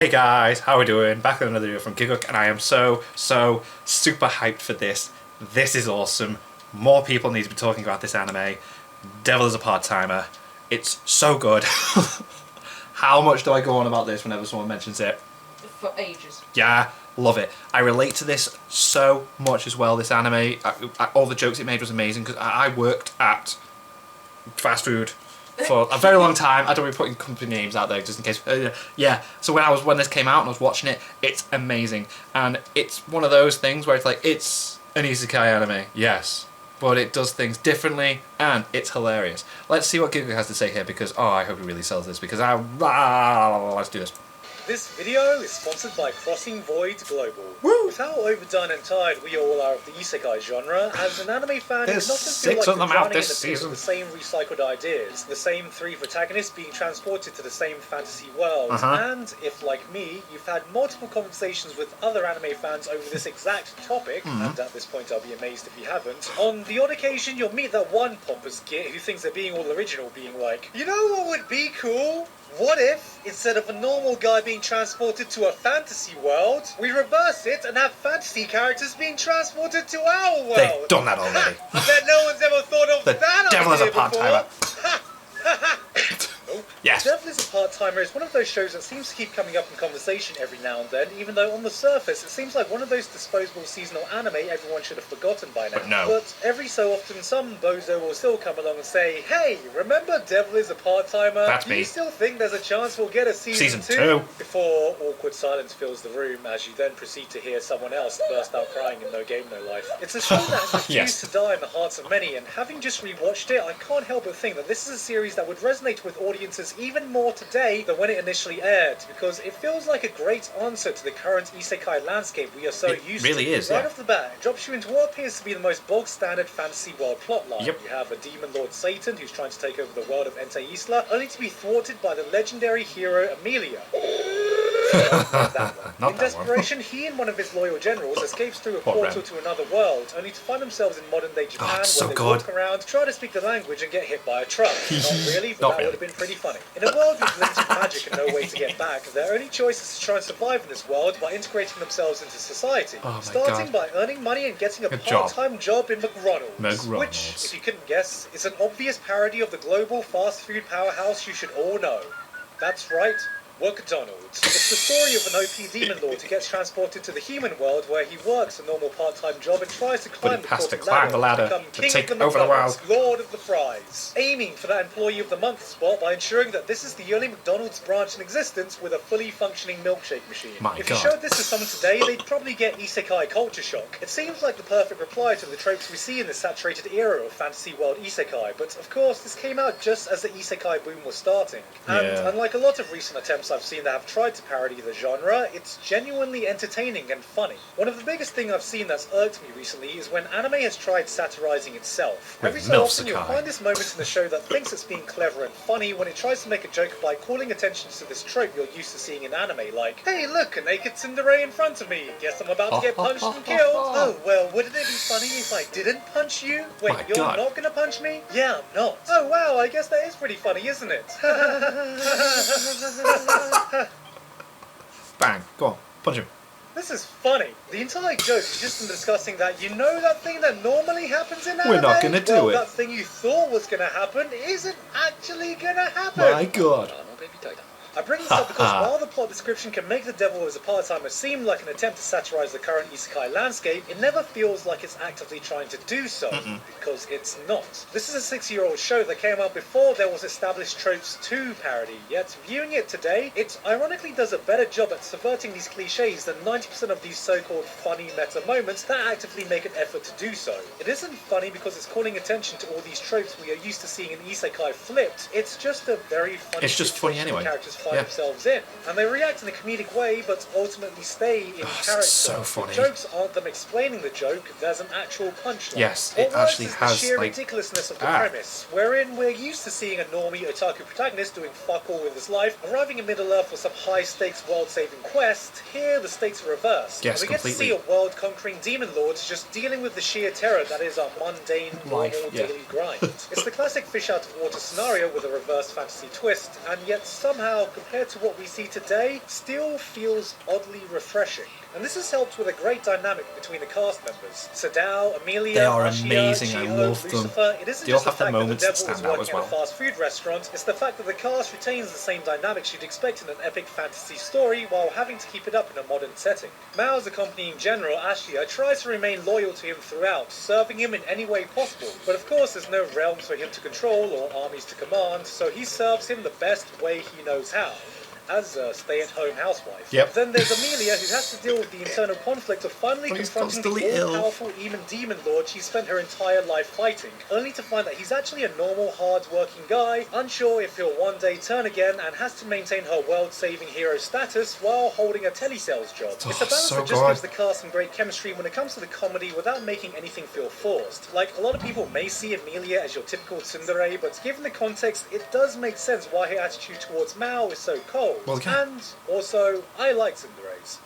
Hey guys, how are we doing? Back with another video from Giguk, and I am so super hyped for this. This is awesome. More people need to be talking about this anime. Devil is a part-timer. It's so good. How much do I go on about this whenever someone mentions it? For ages. Yeah, love it. I relate to this so much as well, this anime. All the jokes it made was amazing, because I worked at fast food for a very long time. I don't be putting company names out there just in case. Yeah. So when this came out and I was watching it, it's amazing, and it's one of those things where it's like, it's an isekai anime, yes, but it does things differently and it's hilarious. Let's see what Giga has to say here, because I hope he really sells this, because let's do this. This video is sponsored by Crossing Void Global. Woo! With how overdone and tired we all are of the isekai genre, as an anime fan, There's it often feels 6 like of them you're out drowning in this the pit season. of the same recycled ideas, the same 3 protagonists being transported to the same fantasy world, and if, like me, you've had multiple conversations with other anime fans over this exact topic, and at this point I'll be amazed if you haven't, on the odd occasion you'll meet that one pompous git who thinks they're being all original, being like, you know what would be cool? What if, instead of a normal guy being transported to a fantasy world, we reverse it and have fantasy characters being transported to our world? They've done that already. I bet no one's ever thought of The that Devil is a idea part-timer. Nope. Yes. Devil is a Part-Timer is one of those shows that seems to keep coming up in conversation every now and then, even though on the surface it seems like one of those disposable seasonal anime everyone should have forgotten by now. But no. But every so often some bozo will still come along and say, hey, remember Devil is a Part-Timer? That's Do me. you still think there's a chance we'll get a season 2? 2. Before awkward silence fills the room as you then proceed to hear someone else burst out crying in No Game No Life. It's a show that has refused Yes. to die in the hearts of many, and having just rewatched it, I can't help but think that this is a series that would resonate with audiences even more today than when it initially aired, because it feels like a great answer to the current isekai landscape we are so It used really to. is, Right yeah. off the bat, it drops you into what appears to be the most bog-standard fantasy world plotline. Yep. You have a demon lord Satan who's trying to take over the world of Ente Isla, only to be thwarted by the legendary hero Amelia. Not that one. Not In that one. desperation, he and one of his loyal generals escapes through a Poor portal man. to another world, only to find themselves in modern-day Japan, it's so where they good. walk around, try to speak the language, and get hit by a truck. Not really, but Not that really. would have been pretty funny. In a world with limited magic and no way to get back, their only choice is to try and survive in this world by integrating themselves into society, Oh my starting God. by earning money and getting a Good job. part-time job in McDonald's, which, McDonald's. if you couldn't guess, is an obvious parody of the global fast food powerhouse you should all know. That's right, McDonald's. It's the story of an OP demon lord who gets transported to the human world, where he works a normal part-time job and tries to climb he has to corporate climb the ladder become to king take of the over the McDonald's, world. Lord of the Fries, aiming for that Employee of the Month spot by ensuring that this is the only McDonald's branch in existence with a fully functioning milkshake machine. My If God. you showed this to someone today, they'd probably get isekai culture shock. It seems like the perfect reply to the tropes we see in this saturated era of fantasy world isekai, but of course this came out just as the isekai boom was starting. And Yeah. unlike a lot of recent attempts I've seen that have tried to parody the genre, it's genuinely entertaining and funny. One of the biggest things I've seen that's irked me recently is when anime has tried satirizing itself. With Every so often Milsekai. you'll find this moment in the show that thinks it's being clever and funny when it tries to make a joke by calling attention to this trope you're used to seeing in anime, like, hey look, a naked tsundere in front of me, guess I'm about to get punched and killed. Oh well, wouldn't it be funny if I didn't punch you? Wait, My you're God. not gonna punch me? Yeah, I'm not. Oh wow, I guess that is pretty funny, isn't it? Bang. Go on. Punch him. This is funny. The entire joke is just in discussing that, you know, that thing that normally happens in anime? We're not gonna do well, it. that thing you thought was gonna happen isn't actually gonna happen. My God. I bring this up because while the plot description can make the devil as a part-timer seem like an attempt to satirize the current isekai landscape, it never feels like it's actively trying to do so, because it's not. This is a 6-year-old show that came out before there was established tropes to parody, yet viewing it today, it ironically does a better job at subverting these cliches than 90% of these so-called funny meta moments that actively make an effort to do so. It isn't funny because it's calling attention to all these tropes we are used to seeing in isekai flipped, it's just a very funny It's just funny situation anyway. characters find Yeah. themselves in, and they react in a comedic way but ultimately stay in it's character. so funny. The jokes aren't them explaining the joke, there's an actual punchline. Yes, What it works actually is has, the sheer like- ridiculousness of the Ah. premise, wherein we're used to seeing a normie otaku protagonist doing fuck all with his life, arriving in Middle-earth for some high-stakes world-saving quest. Here the stakes are reversed. Yes, we get to completely. see a world-conquering demon lord just dealing with the sheer terror that is our mundane, Life, normal yeah. daily grind. It's the classic fish out of water scenario with a reverse fantasy twist, and yet somehow art compared to what we see today still feels oddly refreshing. And this is helped with a great dynamic between the cast members. Sadao, Amelia, They are Ashia, amazing, I Chiho, love them. Lucifer. It isn't They all just the have their fact that the moments that devil is stand out working as well. at a fast food restaurant, it's the fact that the cast retains the same dynamics you'd expect in an epic fantasy story while having to keep it up in a modern setting. Mao's accompanying general, Ashia, tries to remain loyal to him throughout, serving him in any way possible. But of course there's no realms for him to control or armies to command, so he serves him the best way he knows how, as a stay-at-home housewife. Yep. Then there's Amelia, who has to deal with the internal conflict of finally He's confronting constantly the ill. all-powerful demon lord she spent her entire life fighting, only to find that he's actually a normal, hard-working guy, unsure if he'll one day turn again, and has to maintain her world-saving hero status while holding a telesales job. It's a balance so that just good. gives the cast some great chemistry when it comes to the comedy without making anything feel forced. Like, a lot of people may see Amelia as your typical tsundere, but given the context, it does make sense why her attitude towards Mao is so cold. Well, okay. And also, I like tsunderes.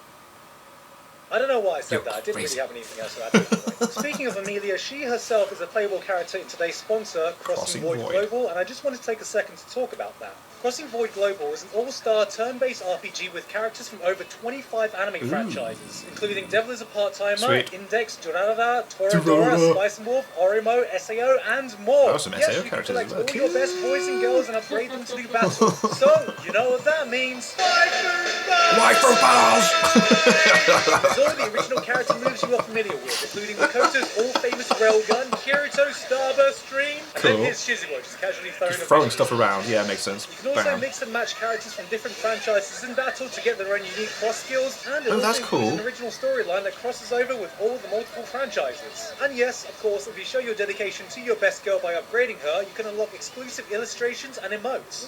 I don't know why I said You're that. I didn't crazy. really have anything else to add. Anyway. Speaking of Amelia, she herself is a playable character in today's sponsor, Crossing Void Global, and I just wanted to take a second to talk about that. Crossing Void Global is an all-star turn-based RPG with characters from over 25 anime franchises, including Devil is a Part-Timer, Sweet. Index, Durarara, Toradora, Spice and Wolf, Orimo, SAO, and more. Oh, some yes, SAO you can characters collect as well. all your best boys and girls and upgrade them to do battle. So, you know what that means. Waifu balls! There's all the original character moves you are familiar with, including Makoto's all-famous railgun, Kirito's starburst stream, and Cool. then here's Shizuo, just casually throwing Just a throwing visual. stuff around, yeah, makes sense. You can also Bam. mix and match characters from different franchises in battle to get their own unique cross skills, and it Oh, also that's includes cool. an original storyline that crosses over with all the multiple franchises. And yes, of course, if you show your dedication to your best girl by upgrading her, you can unlock exclusive illustrations and emotes.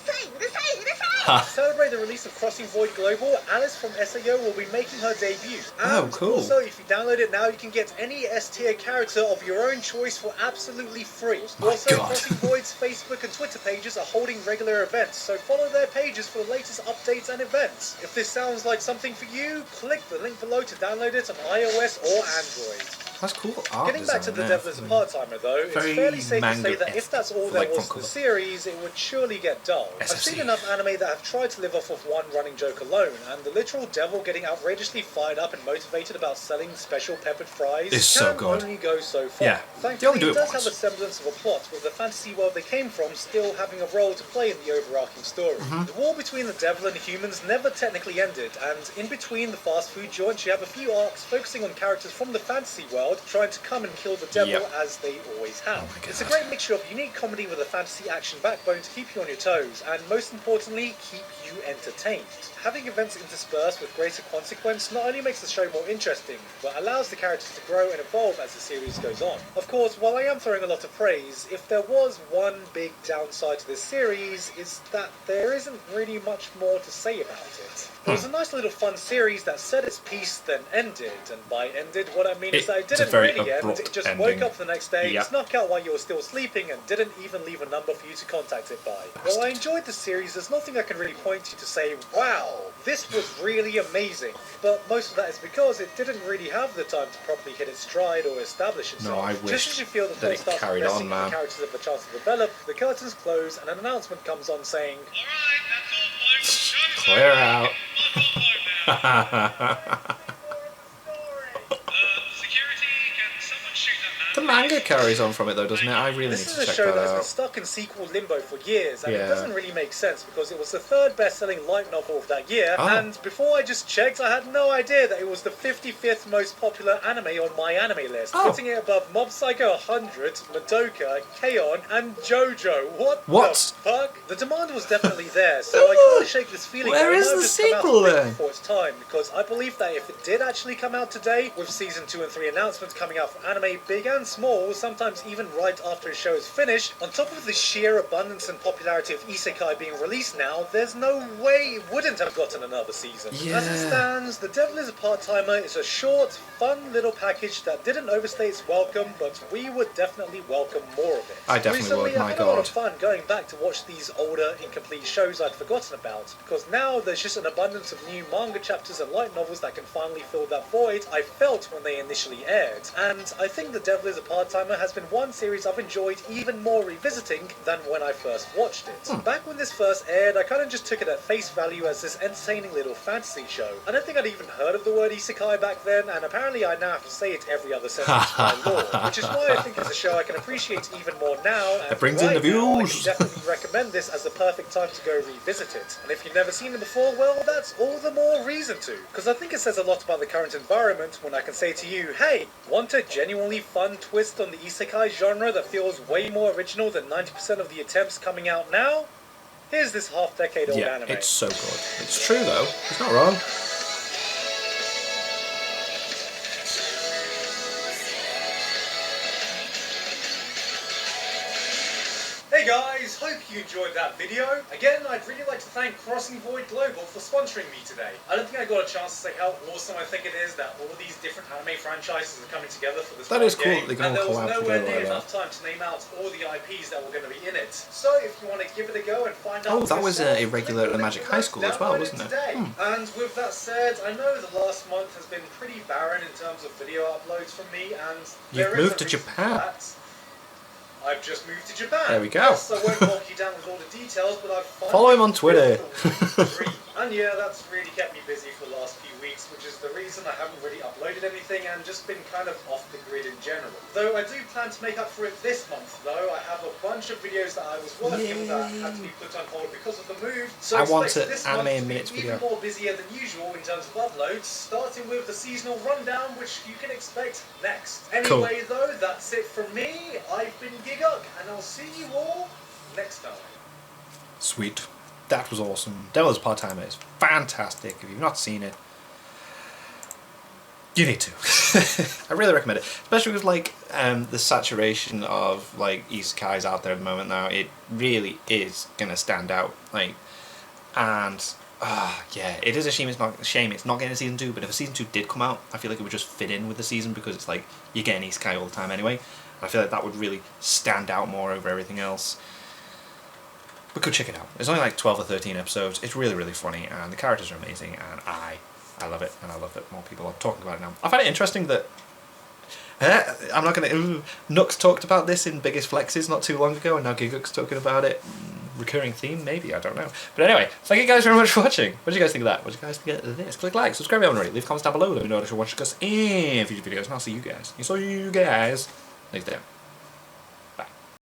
To celebrate the release of Crossing Void Global, Alice from SAO will be making her debut. Oh, And cool. also, if you download it now, you can get any S-tier character of your own choice for absolutely free. My Also, God. Crossing Void's Facebook and Twitter pages are holding regular events, so follow their pages for the latest updates and events. If this sounds like something for you, click the link below to download it on iOS or Android. That's cool art Getting back to design The there. Devil is a Part-Timer though, it's Very fairly safe to say that manga-esque, if that's all there like was from to the cover. series, it would surely get dull. I've SFC. seen enough anime that have tried to live off of one running joke alone, and the literal devil getting outrageously fired up and motivated about selling special peppered fries It's can so good. only go so far. Yeah, they Thankfully, only do it it does once. have a semblance of a plot, with the fantasy world they came from still having a role to play in the overarching story. Mm-hmm. The war between the devil and humans never technically ended, and in between the fast food joints you have a few arcs focusing on characters from the fantasy world trying to come and kill the devil Yep. as they always have. Oh my It's a God. great mixture of unique comedy with a fantasy action backbone to keep you on your toes, and most importantly, keep you entertained. Having events interspersed with greater consequence not only makes the show more interesting, but allows the characters to grow and evolve as the series goes on. Of course, while I am throwing a lot of praise, if there was one big downside to this series, is that there isn't really much more to say about it. It was a nice little fun series that said its piece then ended, and by ended what I mean is that it It's a didn't very really end, abrupt it just ending. woke up the next day, Yep. snuck out while you were still sleeping, and didn't even leave a number for you to contact it by. While I enjoyed the series, there's nothing I can really point to say, wow, this was really amazing. But most of that is because it didn't really have the time to properly hit its stride or establish itself. No, I Just wish as you feel the that plot it starts carried progressing on, and man. the characters have a chance to develop, the curtains close and an announcement comes on saying, Clear out. The manga carries on from it though, doesn't it? I really need This is to a check show that that's been out. stuck in sequel limbo for years, and Yeah. it doesn't really make sense because it was the third best-selling light novel of that year, Oh. and before I just checked, I had no idea that it was the 55th most popular anime on my anime list, Oh. putting it above Mob Psycho 100, Madoka, K-On!, and JoJo. What What? the fuck? The demand was definitely there, so I can't shake this feeling Where that it is might have the just come out sequel a bit then? before its time, because I believe that if it did actually come out today, with season 2 and 3 announcements coming out for anime big and small, sometimes even right after a show is finished, on top of the sheer abundance and popularity of Isekai being released now, there's no way it wouldn't have gotten another season. As it Yeah. stands, The Devil is a Part-Timer is a short, fun little package that didn't overstay its welcome, but we would definitely welcome more of it. I definitely Recently, would, my I've had a lot of God. fun going back to watch these older, incomplete shows I'd forgotten about, because now there's just an abundance of new manga chapters and light novels that can finally fill that void I felt when they initially aired. And I think The Devil is a Part-Timer has been one series I've enjoyed even more revisiting than when I first watched it. Back when this first aired, I kind of just took it at face value as this entertaining little fantasy show. I don't think I'd even heard of the word Isekai back then, and apparently I now have to say it every other sentence by law, which is why I think it's a show I can appreciate even more now, and it brings in the views. I can definitely recommend this as the perfect time to go revisit it. And if you've never seen it before, well, that's all the more reason to. Because I think it says a lot about the current environment when I can say to you, hey, want a genuinely fun twist on the Isekai genre that feels way more original than 90% of the attempts coming out now? Here's this half-decade-old anime. It's so good. It's true though. It's not wrong. Hey guys, hope you enjoyed that video. Again, I'd really like to thank Crossing Void Global for sponsoring me today. I don't think I got a chance to say how awesome I think it is that all these different anime franchises are coming together for this That is cool. game, They can and all there was collab nowhere together near like enough time to name out all the IPs that were going to be in it. So if you want to give it a go and find out Oh, that was yourself, irregular at the Magic High School as well, wasn't it? And with that said, I know the last month has been pretty barren in terms of video uploads from me, and You've moved to Japan. I've just moved to Japan. There we go. Yes, I won't walk you down with all the details, but I've Follow him on Twitter. And yeah, that's really kept me busy for the last few weeks, which is the reason I haven't really uploaded anything and just been kind of off the grid in general. Though I do plan to make up for it this month, though. I have a bunch of videos that I was working that had to be put on hold because of the move. So I want expect an this anime month in to be minutes even video. more busier than usual in terms of uploads, starting with the seasonal rundown, which you can expect next. Anyway, though, that's it from me. I've been Giguk, and I'll see you all next time. Sweet. That was awesome. Devil's Part-Timer is fantastic. If you've not seen it, you need to. I really recommend it. Especially with like the saturation of like isekais out there at the moment now. It really is gonna stand out. Like, and yeah, it is a shame it's not getting a season 2, but if a season 2 did come out, I feel like it would just fit in with the season because it's like you're getting isekai all the time anyway. I feel like that would really stand out more over everything else. But go check it out. It's only like 12 or 13 episodes. It's really, really funny, and the characters are amazing, and I love it, and I love that more people are talking about it now. I find it interesting that I'm not going to... Nux talked about this in Biggest Flexes not too long ago, and now Giguk's talking about it. Recurring theme, maybe, I don't know. But anyway, thank you guys very much for watching. What did you guys think of that? What did you guys think of this? Click like, subscribe if you haven't already, leave comments down below, let me know if you want to watch us in future videos, and I'll see you guys. Next time.